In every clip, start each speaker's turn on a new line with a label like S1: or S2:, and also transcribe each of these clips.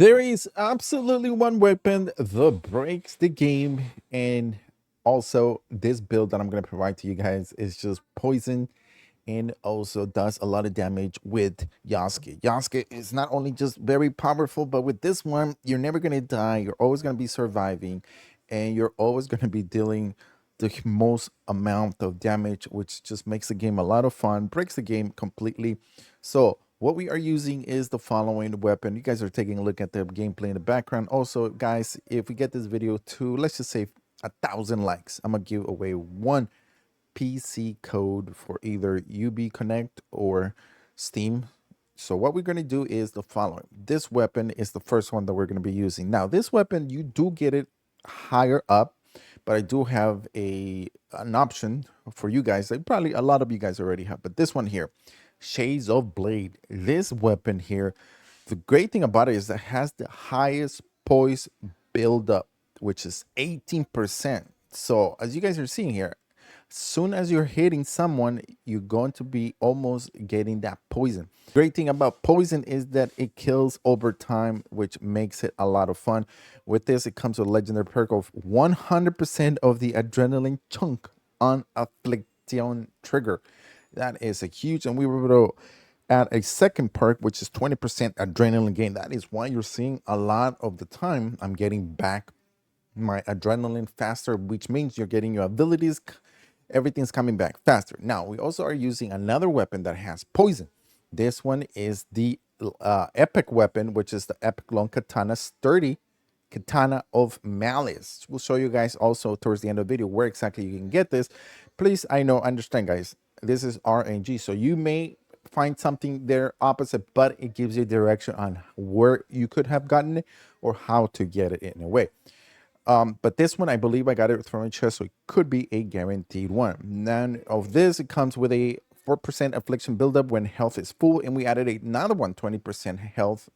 S1: There is absolutely one weapon that breaks the game, and also this build that I'm going to provide to you guys is just poison and also does a lot of damage with Yasuke. Yasuke is not only just very powerful, but with this one, you're never going to die. You're always going to be surviving, and you're always going to be dealing the most amount of damage, which just makes the game a lot of fun, breaks the game completely. So what we are using is the following weapon. You guys are taking a look at the gameplay in the background. Also, guys, if we get this video to, let's just say, 1,000 likes, I'm gonna give away one PC code for either UB Connect or Steam. So what we're going to do is the following. This weapon is the first one that we're going to be using. Now, this weapon, you do get it higher up, but I do have an option for you guys that probably a lot of you guys already have. But this one here, Shades of Blade. This weapon here, the great thing about it is that it has the highest poise buildup, which is 18%. So as you guys are seeing here, soon as you're hitting someone, you're going to be almost getting that poison. Great thing about poison is that it kills over time, which makes it a lot of fun. With this, it comes with a legendary perk of 100% of the adrenaline chunk on affliction trigger. That is a huge, and we were able to add a second perk, which is 20% adrenaline gain. That is why you're seeing a lot of the time I'm getting back my adrenaline faster, which means you're getting your abilities, everything's coming back faster. Now we also are using another weapon that has poison. This one is the epic weapon, which is the epic long katana, sturdy katana of malice. We'll show you guys also towards the end of the video where exactly you can get this. Please, I know, understand, guys, this is RNG, so you may find something there opposite, but it gives you direction on where you could have gotten it or how to get it in a way. But this one, I believe I got it from a chest, so it could be a guaranteed one. None of this, it comes with a 4% affliction buildup when health is full, and we added another one, 20% health.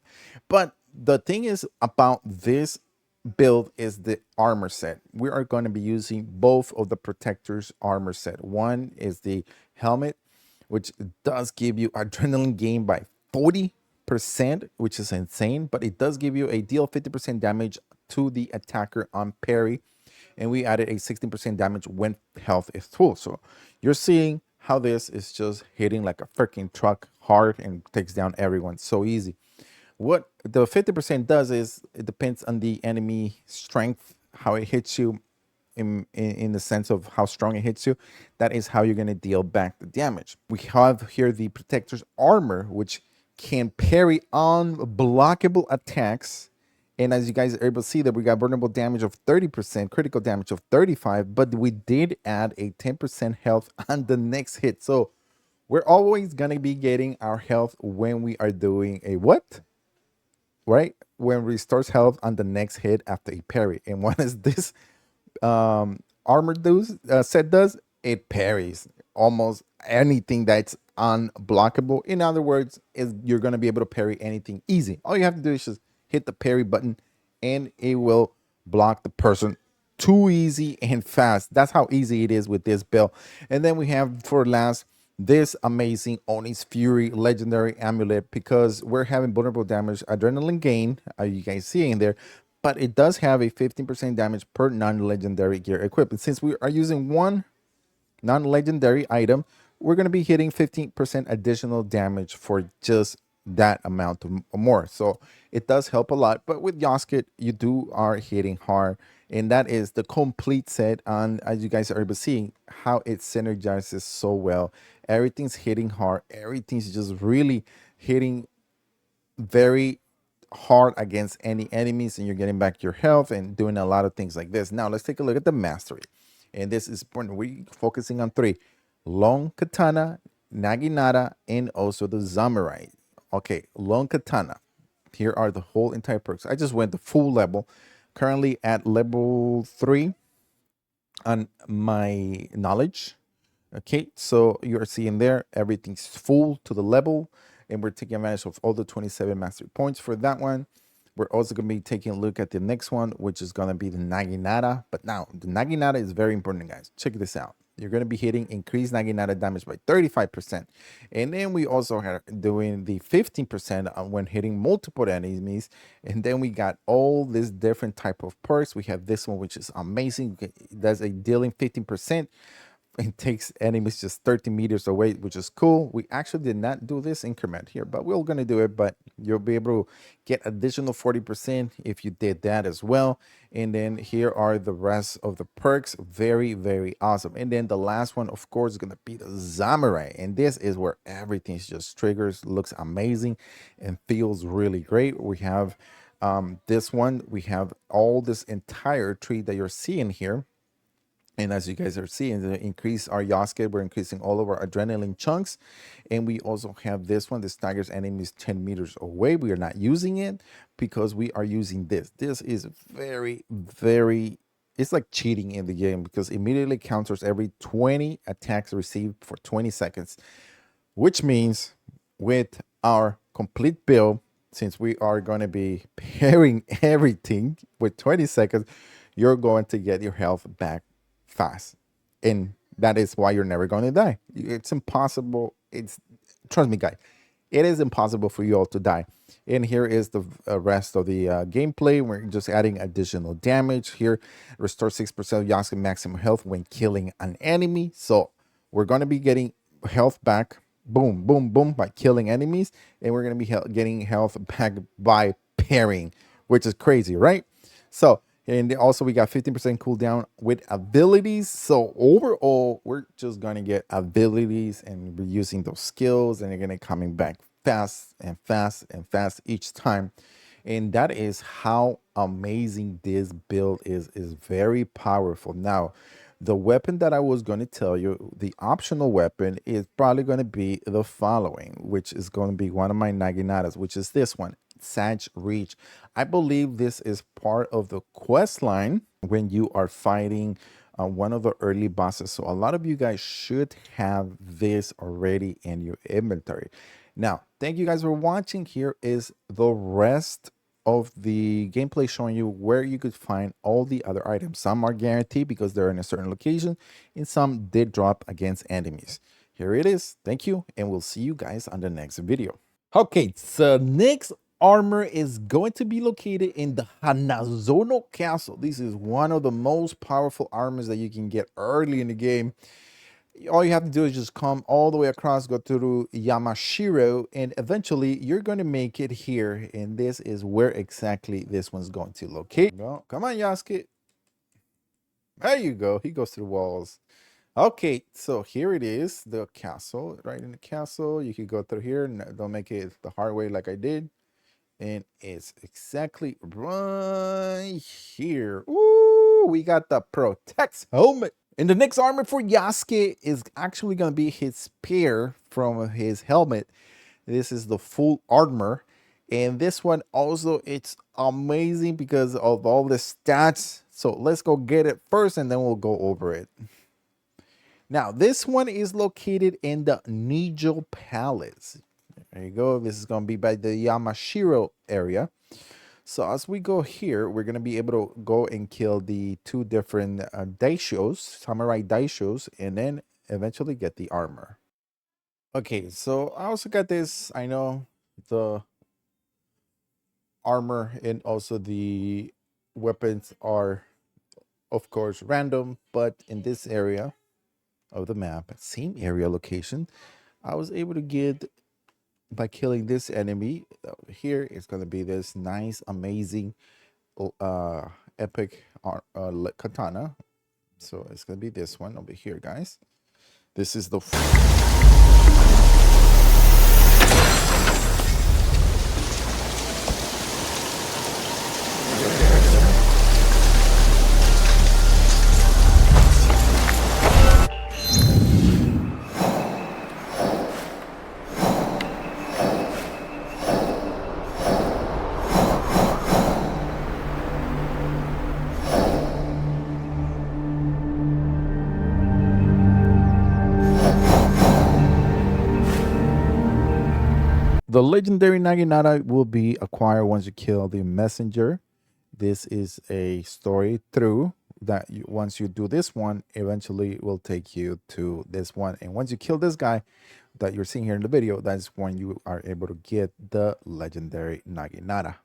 S1: But the thing is about this build is the armor set. We are going to be using both of the protectors armor set. One is the helmet, which does give you adrenaline gain by 40%, which is insane, but it does give you a deal 50% damage to the attacker on parry, and we added a 16% damage when health is full. So you're seeing how this is just hitting like a freaking truck hard and takes down everyone so easy. What the 50% does is it depends on the enemy strength, how it hits you, in the sense of how strong it hits you. That is how you're going to deal back the damage. We have here the protector's armor, which can parry unblockable attacks. And as you guys are able to see, that we got vulnerable damage of 30%, critical damage of 35, but we did add a 10% health on the next hit. So we're always going to be getting our health when we are doing a what? Right? When restores health on the next hit after a parry. And what is this armor set does? It parries almost anything that's unblockable. In other words, is you're going to be able to parry anything easy. All you have to do is just hit the parry button and it will block the person too easy and fast. That's how easy it is with this build. And then we have for last this amazing Oni's Fury legendary amulet, because we're having vulnerable damage adrenaline gain, are you guys seeing there, but it does have a 15% damage per non-legendary gear equipped. Since we are using one non-legendary item, we're going to be hitting 15% additional damage for just that amount of more. So it does help a lot. But with Yasuke, you are hitting hard, and that is the complete set. And as you guys are able to see how it synergizes so well, everything's hitting hard, everything's just really hitting very hard against any enemies, and you're getting back your health and doing a lot of things like this. Now let's take a look at the mastery, and this is important. We're focusing on three: long katana, naginata, and also the samurai. Okay, long katana. Here are the whole entire perks. I just went the full level, currently at level 3 on my knowledge. Okay, so you're seeing there everything's full to the level, and we're taking advantage of all the 27 mastery points for that one. We're also going to be taking a look at the next one, which is going to be the naginata. But now the naginata is very important, guys. Check this out. you're going to be hitting increased naginata damage by 35%. And then we also are doing the 15% when hitting multiple enemies. And then we got all these different type of perks. We have this one, which is amazing. It does a dealing 15%. It takes enemies just 30 meters away, which is cool. We actually did not do this increment here, but we're going to do it. But you'll be able to get additional 40% if you did that as well. And then here are the rest of the perks. Very, very awesome. And then the last one, of course, is going to be the samurai. And this is where everything just triggers, looks amazing, and feels really great. We have this one. We have all this entire tree that you're seeing here. And as you guys are seeing, to increase our Yasuke, we're increasing all of our adrenaline chunks. And we also have this one. This staggers enemies 10 meters away. We are not using it because we are using this. This is very, very, it's like cheating in the game because immediately counters every 20 attacks received for 20 seconds. Which means with our complete build, since we are going to be pairing everything with 20 seconds, you're going to get your health back fast, and that is why you're never going to die. It's impossible. It's, trust me guys, it is impossible for you all to die. And here is the rest of the gameplay. We're just adding additional damage here. Restore 6% of Yasuke maximum health when killing an enemy. So we're going to be getting health back, boom boom boom, by killing enemies, and we're going to be getting health back by parrying, which is crazy, right? So, and also we got 15% cooldown with abilities. So overall, we're just going to get abilities and we're using those skills, and they're going to coming back fast and fast and fast each time. And that is how amazing this build is very powerful. Now, the weapon that I was going to tell you, the optional weapon, is probably going to be the following, which is going to be one of my naginatas, which is this one, Sage Reach. I believe this is part of the quest line when you are fighting one of the early bosses. So a lot of you guys should have this already in your inventory. Now, thank you guys for watching. Here is the rest of the gameplay showing you where you could find all the other items. Some are guaranteed because they're in a certain location, and some did drop against enemies. Here it is. Thank you, and we'll see you guys on the next video. Okay, so next armor is going to be located in the Hanazono Castle. This is one of the most powerful armors that you can get early in the game. All you have to do is just come all the way across, go through Yamashiro, and eventually you're going to make it here. And this is where exactly this one's going to locate. No, come on, Yasuke. There you go. He goes through walls. Okay, so here it is, the castle. Right in the castle, you can go through here. Don't make it the hard way like I did. And it's exactly right here. Ooh, we got the Protect helmet. And the next armor for Yasuke is actually going to be his spear from his helmet. This is the full armor. And this one also, it's amazing because of all the stats. So let's go get it first and then we'll go over it. Now, this one is located in the Nijo Palace. There you go. This is going to be by the Yamashiro area. So as we go here, we're going to be able to go and kill the two different daishos, samurai daishos, and then eventually get the armor. Okay, so I also got this. I know the armor and also the weapons are, of course, random, but in this area of the map, same area location, I was able to get by killing this enemy. Here it's going to be this nice, amazing, epic katana. So it's going to be this one over here, guys. This is the The legendary Naginata will be acquired once you kill the messenger. This is a story through that once you do this one, eventually it will take you to this one. And once you kill this guy that you're seeing here in the video, that's when you are able to get the legendary Naginata.